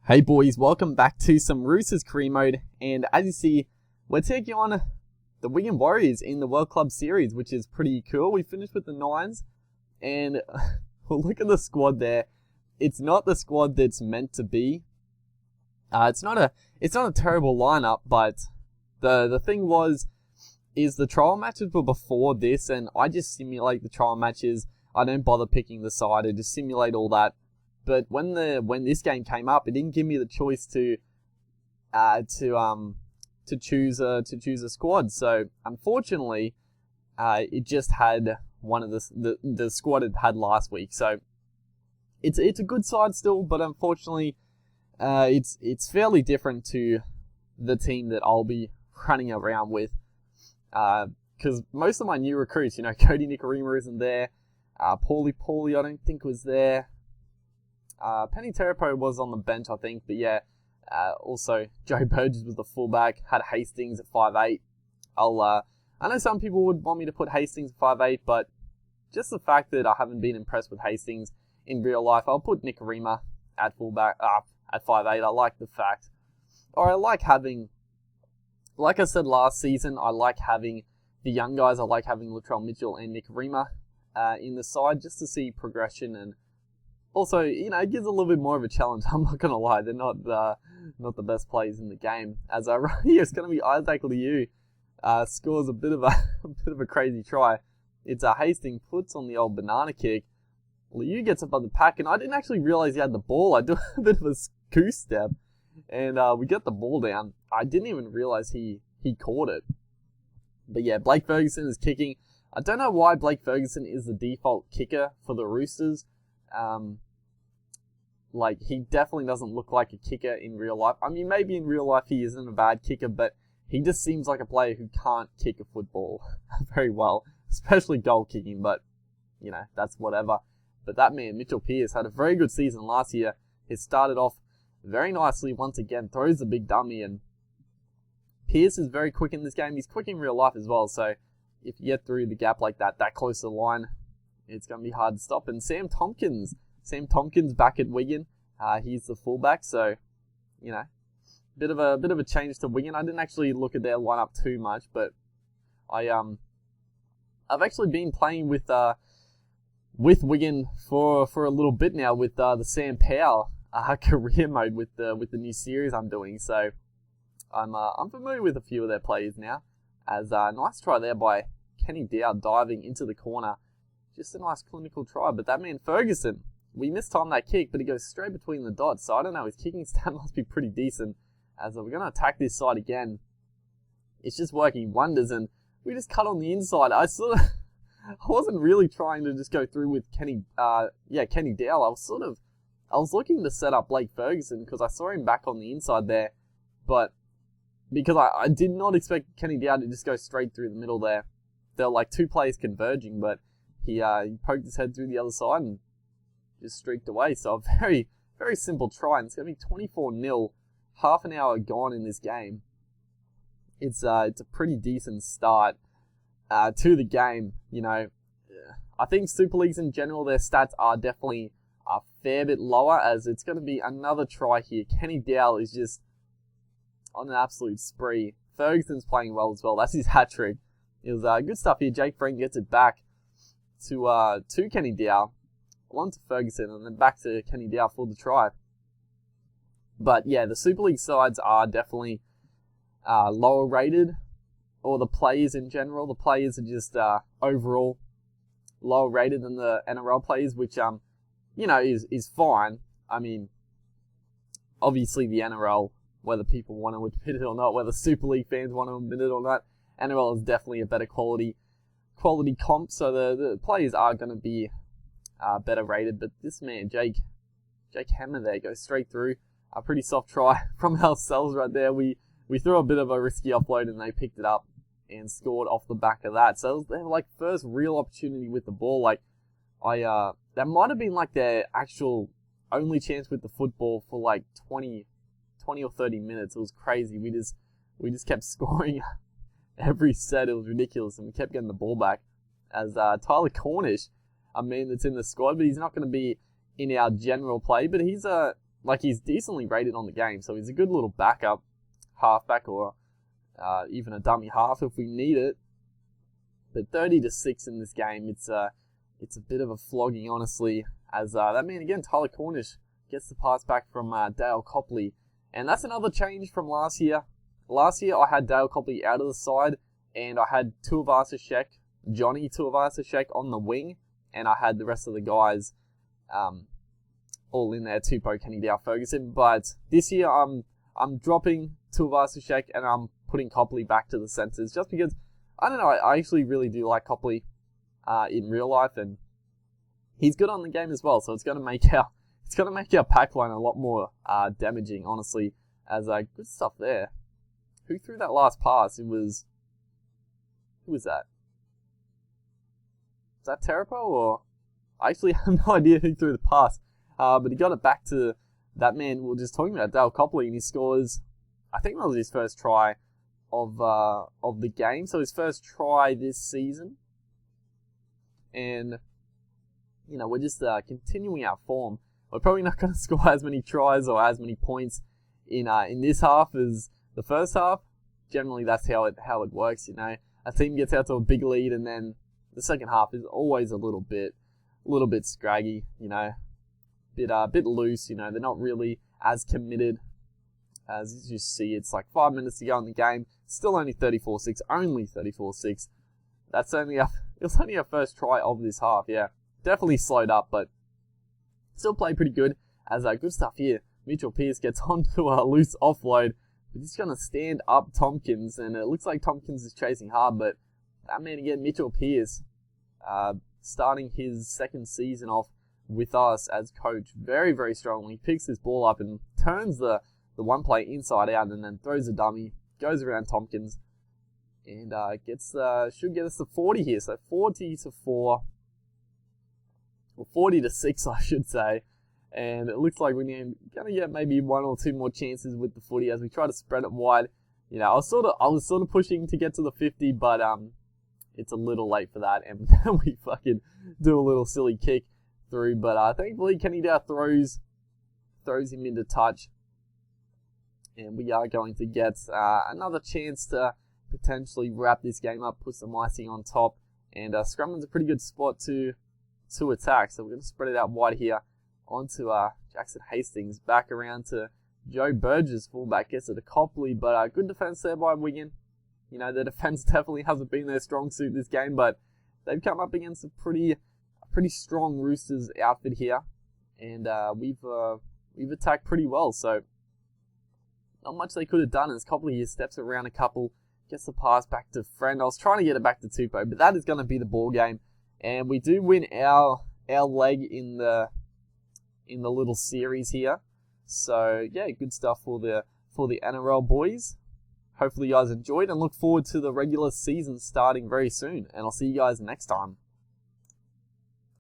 Hey boys, welcome back to some Roosters career mode, and as you see, we're taking on the Wigan Warriors in the World Club Series, which is pretty cool. We finished with the Nines, and look at the squad there. It's not the squad that's meant to be. It's not a terrible lineup, but the thing is the trial matches were before this, and I just simulate the trial matches. I don't bother picking the side. I just simulate all that. But when this game came up, it didn't give me the choice to choose a squad. So unfortunately, it just had one of the squad it had last week. So it's a good side still, but unfortunately, it's fairly different to the team that I'll be running around with. Because most of my new recruits, Cody Nikorima isn't there. Paulie I don't think was there. Penny Terapo was on the bench, I think, but yeah, also Joe Burgess was the fullback, had Hastings at 5'8". I know some people would want me to put Hastings at 5'8", but just the fact that I haven't been impressed with Hastings in real life, I'll put Nikorima at fullback, at 5'8". I like the fact, or I like having, like I said last season, I like having the young guys. I like having Latrell Mitchell and Nikorima in the side just to see progression, and also, it gives a little bit more of a challenge. I'm not going to lie. They're not the best players in the game. As I right here, it's going to be Isaac Liu. Scores a bit of a crazy try. It's Hastings puts on the old banana kick. Liu gets up on the pack, and I didn't actually realize he had the ball. I do a bit of a goose step, and we get the ball down. I didn't even realize he caught it. But yeah, Blake Ferguson is kicking. I don't know why Blake Ferguson is the default kicker for the Roosters. He definitely doesn't look like a kicker in real life. I mean, maybe in real life he isn't a bad kicker, but he just seems like a player who can't kick a football very well, especially goal kicking, but, that's whatever. But that man, Mitchell Pearce, had a very good season last year. He started off very nicely once again, throws the big dummy, and Pearce is very quick in this game. He's quick in real life as well, so if you get through the gap like that close to the line, it's going to be hard to stop. And Sam Tompkins back at Wigan. He's the fullback, so bit of a change to Wigan. I didn't actually look at their lineup too much, but I've actually been playing with Wigan for a little bit now with the Sam Powell career mode with the new series I'm doing. So I'm familiar with a few of their players now. As a nice try there by Kenny Dowd diving into the corner. Just a nice clinical try, but that man Ferguson, we mistimed that kick, but he goes straight between the dots, so I don't know, his kicking stat must be pretty decent, as we're going to attack this side again. It's just working wonders, and we just cut on the inside. I wasn't really trying to just go through with Kenny Dowd. I was looking to set up Blake Ferguson, because I saw him back on the inside there, but because I did not expect Kenny Dowd to just go straight through the middle there. There were like two players converging, but he poked his head through the other side and just streaked away. So a very, very simple try. And it's going to be 24-0, half an hour gone in this game. It's a pretty decent start to the game. I think Super Leagues in general, their stats are definitely a fair bit lower, as it's going to be another try here. Kenny Dowell is just on an absolute spree. Ferguson's playing well as well. That's his hat-trick. It was good stuff here. Jake Frank gets it back to Kenny Dowell, on to Ferguson, and then back to Kenny Dowell for the try. But yeah, the Super League sides are definitely lower rated, or the players in general. The players are just overall lower rated than the NRL players, which is fine. I mean, obviously the NRL, whether people want to admit it or not, whether Super League fans want to admit it or not, NRL is definitely a better quality comp, so the players are going to be better rated. But this man, Jake Hammer there, goes straight through. A pretty soft try from ourselves right there. We threw a bit of a risky offload, and they picked it up and scored off the back of that. So it was their first real opportunity with the ball. That might have been their actual only chance with the football for 20 or 30 minutes. It was crazy. We just kept scoring every set. It was ridiculous, and we kept getting the ball back. As Tyler Cornish, a man that's in the squad, but he's not going to be in our general play. But he's like he's decently rated on the game, so he's a good little backup halfback or even a dummy half if we need it. But 30-6 in this game, it's a bit of a flogging, honestly, as that man again, Tyler Cornish, gets the pass back from Dale Copley. And that's another change from last year. Last year, I had Dale Copley out of the side, and I had Johnny Tuivasa-Sheck on the wing, and I had the rest of the guys all in there, Tupou, Kennedy, Ferguson. But this year, I'm dropping Tuivasa-Sheck, and I'm putting Copley back to the centres, just because, I don't know, I actually really do like Copley in real life, and he's good on the game as well, so it's going to make our pack line a lot more damaging, honestly, as good stuff there. Who threw that last pass? Who was that? Was that Terapo, or? I actually have no idea who threw the pass, but he got it back to that man we were just talking about, Dale Copley, and he scores, I think that was his first try of the game, so his first try this season. And, you know, we're just continuing our form. We're probably not going to score as many tries or as many points in this half as the first half. Generally, that's how it works, you know. A team gets out to a big lead, and then the second half is always a little bit scraggy, you know. Bit loose, you know. They're not really as committed as you see. It's like 5 minutes to go in the game. Still only 34-6. Only 34-6. It was only our first try of this half, yeah. Definitely slowed up, but still played pretty good. As good stuff here. Mitchell Pearce gets onto a loose offload. But he's going to stand up Tompkins, and it looks like Tompkins is chasing hard, but that man again, Mitchell Pearce, starting his second season off with us as coach very, very strongly. He picks this ball up and turns the one play inside out, and then throws a dummy, goes around Tompkins, and should get us to 40 here. So 40-4, or 40-6, I should say. And it looks like we're going to get maybe one or two more chances with the footy as we try to spread it wide. You know, I was sort of pushing to get to the 50, but it's a little late for that, and we fucking do a little silly kick through. But thankfully, Kenny Dow throws him into touch, and we are going to get another chance to potentially wrap this game up, put some icing on top, and Scrumman's a pretty good spot to attack. So we're going to spread it out wide here onto Jackson Hastings, back around to Joe Burgess, fullback, gets it to Copley, but good defense there by Wigan. You know, the defense definitely hasn't been their strong suit this game, but they've come up against a pretty strong Roosters outfit here, and we've attacked pretty well, so not much they could have done as Copley here steps around a couple, gets the pass back to Friend. I was trying to get it back to Tupou, but that is going to be the ball game, and we do win our leg in the little series here. So yeah, good stuff for the NRL boys. Hopefully you guys enjoyed, and look forward to the regular season starting very soon. And I'll see you guys next time.